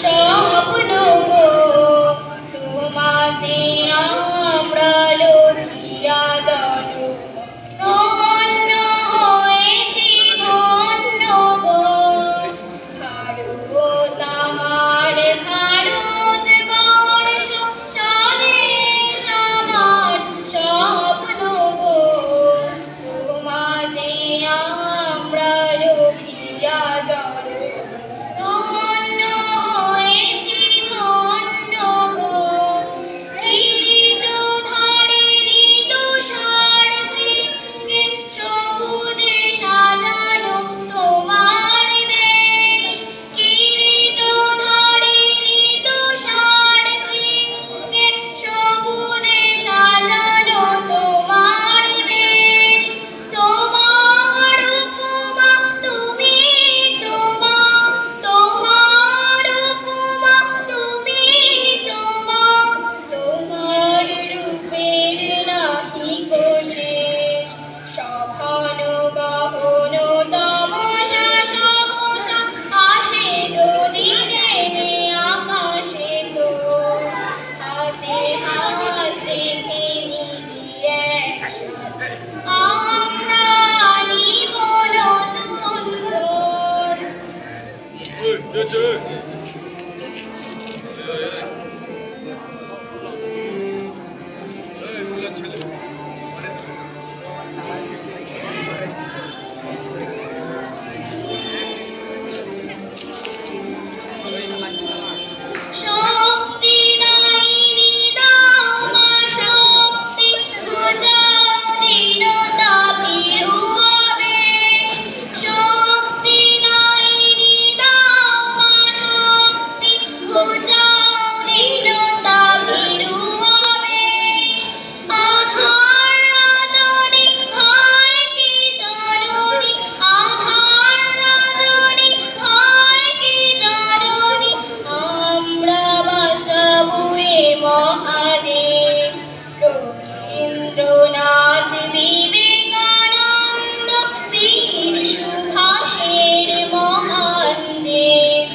স্বপ্ন গো তোমাতে আমরা লইয়া জানো ধন্য হয়েছি ধন্য গো ভারত আমার ভারত বর্ষ স্বদেশ আমার স্বপ্ন গো তোমাতে আমরা লইয়া জানো ধন্য হয়েছি ধন্য গো কিরীট ধারিণী তুষার শৃঙ্গে সবুজে সাজানো তোমার দেশ কিরীট ধারিণী তুষার শৃঙ্গে সবুজে সাজানো তোমার দেশ তোমার উপমা তুমি তোমার উপমা তুমি তোমার রূপের নাহি কো শেষ সভান গহন তমসা সহসা আসে যদি নেমে আকাশে তো হাতে হাত রেখে নিয়ে আমরা নিব নতুন ভোর। শক্তি দাইনি দাও মা শক্তি বুঝাও দীনতা ভীরু আবেশ শক্তি দাইনি দাও মা শক্তি বুঝাও দীনতা ভীরু আবেশ আধার রজনী হয় কি জননী আধার রজনী হয় কি জননী আমরা বাঁচাবো এ মহাদেশ রবীন্দ্রনাথ বিবেকানন্দ বীর সুভাষের মহান দেশ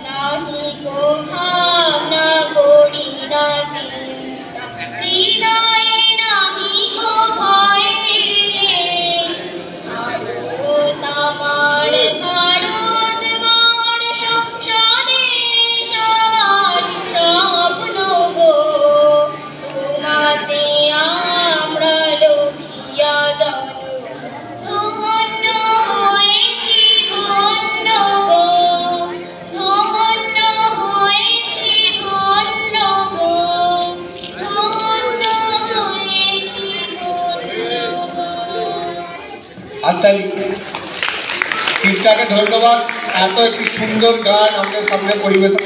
নাহি কো ভাবনা করি না চিন্তা হৃদয়ে নাহি কো ভয়ের রেশ ভারত আমার ভারত বর্ষ স্বদেশ আমার স্বপ্ন গো তোমাতে আমরা লইয়া জানো ধন্য হয়েছি ধন্য গো ধন্য হয়েছি ধন্য গো ধন্য হয়েছি ধন্য গো। আত্মালি শিবটাকে ধন্যবাদ এত একটি সুন্দর গান আমাদের সামনে পরিবেশন